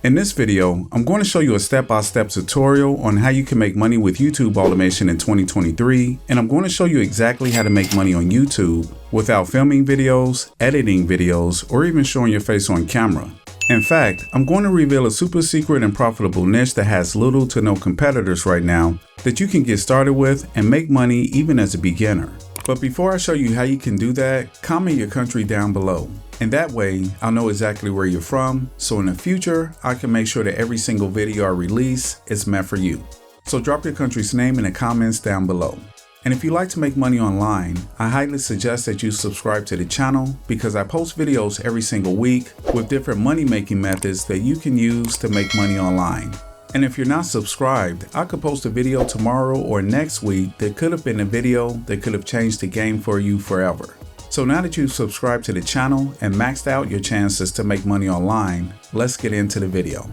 In this video, I'm going to show you a step-by-step tutorial on how you can make money with YouTube automation in 2023, and I'm going to show you exactly how to make money on YouTube without filming videos, editing videos, or even showing your face on camera. In fact, I'm going to reveal a super secret and profitable niche that has little to no competitors right now that you can get started with and make money even as a beginner. But before I show you how you can do that, comment your country down below. And that way, I'll know exactly where you're from, so in the future, I can make sure that every single video I release is meant for you. So drop your country's name in the comments down below. And if you like to make money online, I highly suggest that you subscribe to the channel because I post videos every single week with different money-making methods that you can use to make money online. And if you're not subscribed, I could post a video tomorrow or next week that could have been a video that could have changed the game for you forever. So now that you've subscribed to the channel and maxed out your chances to make money online, let's get into the video.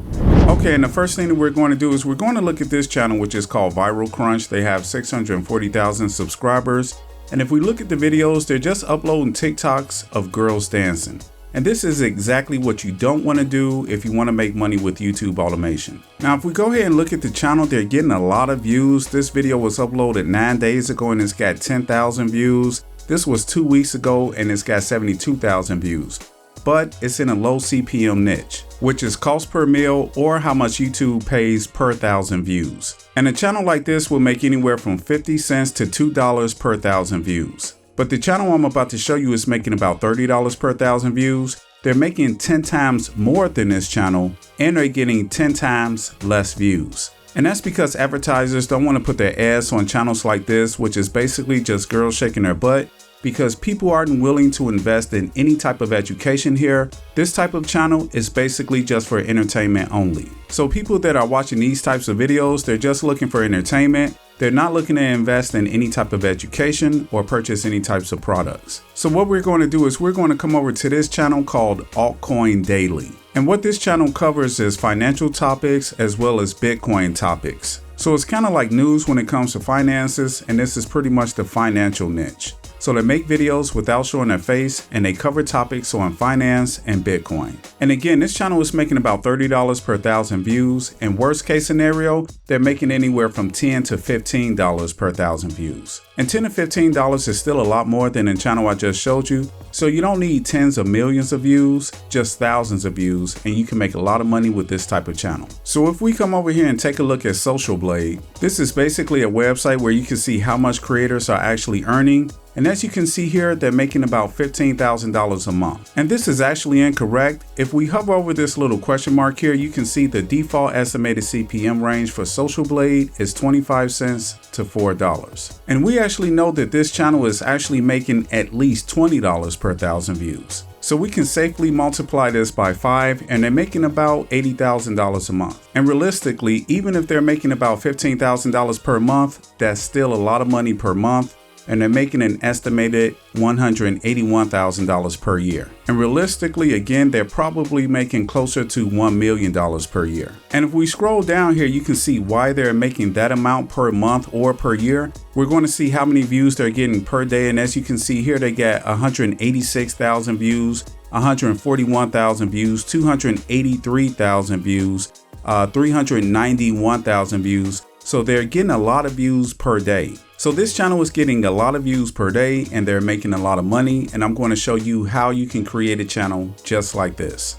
Okay, and the first thing that we're going to do is we're going to look at this channel, which is called Viral Crunch. They have 640,000 subscribers. And if we look at the videos, they're just uploading TikToks of girls dancing. And this is exactly what you don't want to do if you want to make money with YouTube automation. Now, if we go ahead and look at the channel, they're getting a lot of views. This video was uploaded 9 days ago and it's got 10,000 views. This was 2 weeks ago and it's got 72,000 views. But it's in a low CPM niche, which is cost per mil or how much YouTube pays per 1,000 views. And a channel like this will make anywhere from 50 cents to $2 per 1,000 views. But the channel I'm about to show you is making about $30 per 1,000 views. They're making 10 times more than this channel and they're getting 10 times less views. And that's because advertisers don't want to put their ads on channels like this, which is basically just girls shaking their butt, because people aren't willing to invest in any type of education here. This type of channel is basically just for entertainment only. So people that are watching these types of videos, they're just looking for entertainment. They're not looking to invest in any type of education or purchase any types of products. So what we're going to do is we're going to come over to this channel called Altcoin Daily. And what this channel covers is financial topics as well as Bitcoin topics. So it's kind of like news when it comes to finances, and this is pretty much the financial niche. So they make videos without showing their face and they cover topics on finance and Bitcoin. And again, this channel is making about $30 per 1,000 views. In worst case scenario, they're making anywhere from $10 to $15 per 1,000 views. And $10 to $15 is still a lot more than the channel I just showed you. So you don't need tens of millions of views, just thousands of views, and you can make a lot of money with this type of channel. So if we come over here and take a look at Social Blade, this is basically a website where you can see how much creators are actually earning. And as you can see here, they're making about $15,000 a month. And this is actually incorrect. If we hover over this little question mark here, you can see the default estimated CPM range for Social Blade is 25 cents to $4. And we actually know that this channel is actually making at least $20 per 1,000 views. So we can safely multiply this by 5 and they're making about $80,000 a month. And realistically, even if they're making about $15,000 per month, that's still a lot of money per month. And they're making an estimated $181,000 per year. And realistically, again, they're probably making closer to $1 million per year. And if we scroll down here, you can see why they're making that amount per month or per year. We're going to see how many views they're getting per day. And as you can see here, they get 186,000 views, 141,000 views, 283,000 views, 391,000 views. So they're getting a lot of views per day. So this channel is getting a lot of views per day and they're making a lot of money, and I'm going to show you how you can create a channel just like this.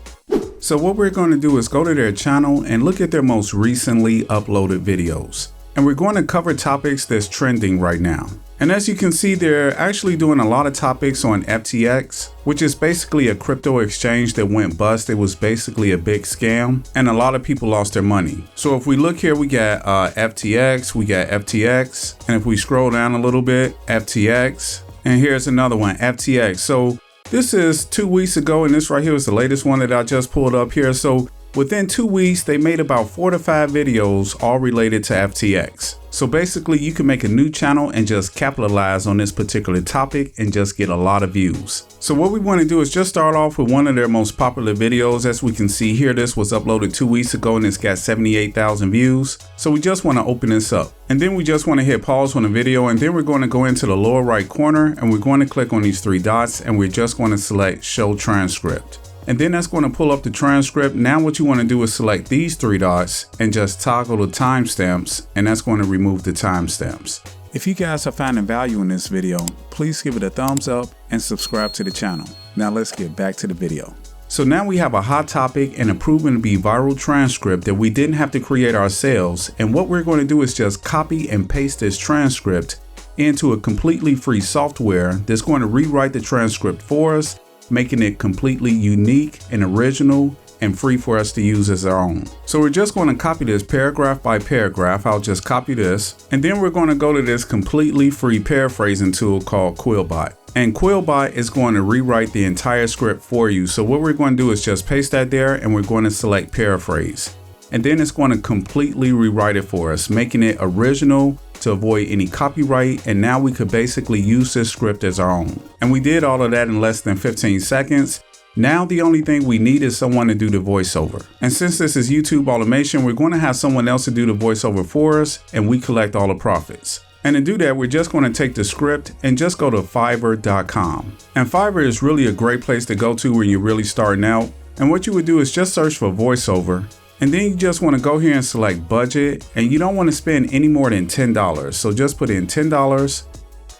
So what we're going to do is go to their channel and look at their most recently uploaded videos. And we're going to cover topics that's trending right now. And as you can see, they're actually doing a lot of topics on FTX, which is basically a crypto exchange that went bust. It was basically a big scam and a lot of people lost their money. So if we look here, we got FTX, we got FTX. And if we scroll down a little bit, FTX, and here's another one, FTX. So this is 2 weeks ago, and this right here is the latest one that I just pulled up here. So within 2 weeks, they made about 4 to 5 videos all related to FTX. So basically you can make a new channel and just capitalize on this particular topic and just get a lot of views. So what we want to do is just start off with one of their most popular videos. As we can see here, this was uploaded 2 weeks ago and it's got 78,000 views. So we just want to open this up and then we just want to hit pause on the video, and then we're going to go into the lower right corner and we're going to click on these 3 dots and we're just going to select show transcript. And then that's going to pull up the transcript. Now what you want to do is select these three dots and just toggle the timestamps, and that's going to remove the timestamps. If you guys are finding value in this video, please give it a thumbs up and subscribe to the channel. Now let's get back to the video. So now we have a hot topic and a proven to be viral transcript that we didn't have to create ourselves. And what we're going to do is just copy and paste this transcript into a completely free software that's going to rewrite the transcript for us, making it completely unique and original and free for us to use as our own. So we're just going to copy this paragraph by paragraph. I'll just copy this, and then we're going to go to this completely free paraphrasing tool called Quillbot. And Quillbot is going to rewrite the entire script for you. So what we're going to do is just paste that there, and we're going to select paraphrase. And then it's going to completely rewrite it for us, making it original to avoid any copyright. And now we could basically use this script as our own. And we did all of that in less than 15 seconds. Now the only thing we need is someone to do the voiceover. And since this is YouTube automation, we're going to have someone else to do the voiceover for us, and we collect all the profits. And to do that, we're just going to take the script and just go to Fiverr.com. And Fiverr is really a great place to go to when you're really starting out. And what you would do is just search for voiceover. And then you just want to go here and select budget, and you don't want to spend any more than $10. So just put in $10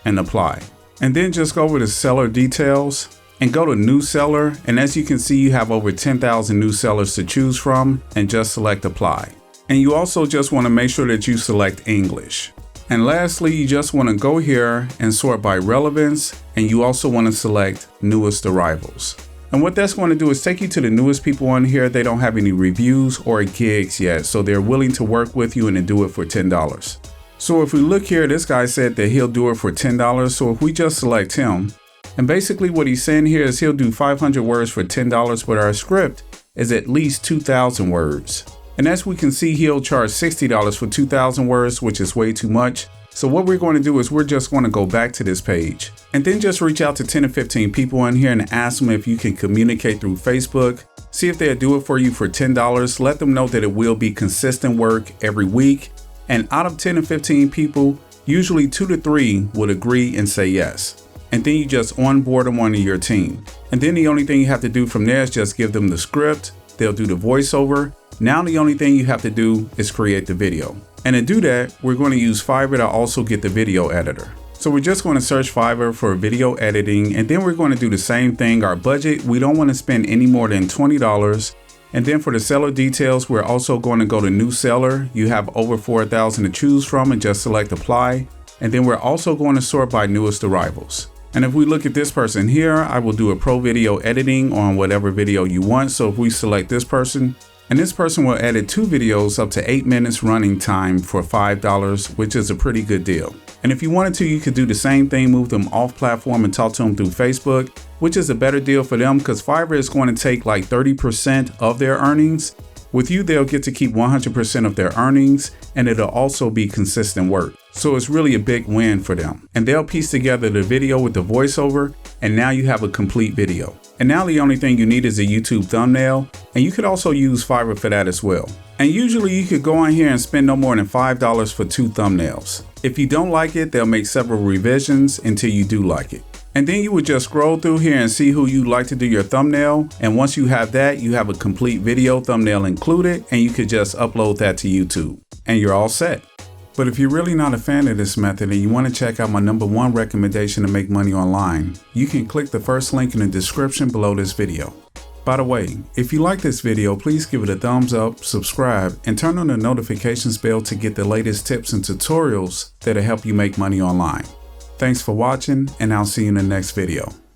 and apply. And then just go over to seller details and go to new seller. And as you can see, you have over 10,000 new sellers to choose from, and just select apply. And you also just want to make sure that you select English. And lastly, you just want to go here and sort by relevance. And you also want to select newest arrivals. And what that's going to do is take you to the newest people on here. They don't have any reviews or gigs yet, so they're willing to work with you and to do it for $10. So if we look here, this guy said that he'll do it for $10. So if we just select him, and basically what he's saying here is he'll do 500 words for $10, but our script is at least 2,000 words. And as we can see, he'll charge $60 for 2,000 words, which is way too much. So what we're going to do is we're just going to go back to this page and then just reach out to 10 or 15 people in here and ask them if you can communicate through Facebook. See if they'll do it for you for $10. Let them know that it will be consistent work every week. And out of 10 or 15 people, usually 2 to 3 would agree and say yes. And then you just onboard them onto your team. And then the only thing you have to do from there is just give them the script. They'll do the voiceover. Now the only thing you have to do is create the video. And to do that, we're going to use Fiverr to also get the video editor. So we're just going to search Fiverr for video editing, and then we're going to do the same thing. Our budget, we don't want to spend any more than $20. And then for the seller details, we're also going to go to new seller. You have over 4,000 to choose from, and just select apply. And then we're also going to sort by newest arrivals. And if we look at this person here, I will do a pro video editing on whatever video you want. So if we select this person, and this person will edit 2 videos up to 8 minutes running time for $5, which is a pretty good deal. And if you wanted to, you could do the same thing, move them off platform and talk to them through Facebook, which is a better deal for them because Fiverr is going to take like 30% of their earnings. With you, they'll get to keep 100% of their earnings, and it'll also be consistent work. So it's really a big win for them. And they'll piece together the video with the voiceover, and now you have a complete video. And now the only thing you need is a YouTube thumbnail, and you could also use Fiverr for that as well. And usually you could go on here and spend no more than $5 for 2 thumbnails. If you don't like it, they'll make several revisions until you do like it. And then you would just scroll through here and see who you'd like to do your thumbnail. And once you have that, you have a complete video thumbnail included, and you could just upload that to YouTube and you're all set. But if you're really not a fan of this method and you want to check out my #1 recommendation to make money online, you can click the first link in the description below this video. By the way, if you like this video, please give it a thumbs up, subscribe, and turn on the notifications bell to get the latest tips and tutorials that'll help you make money online. Thanks for watching, and I'll see you in the next video.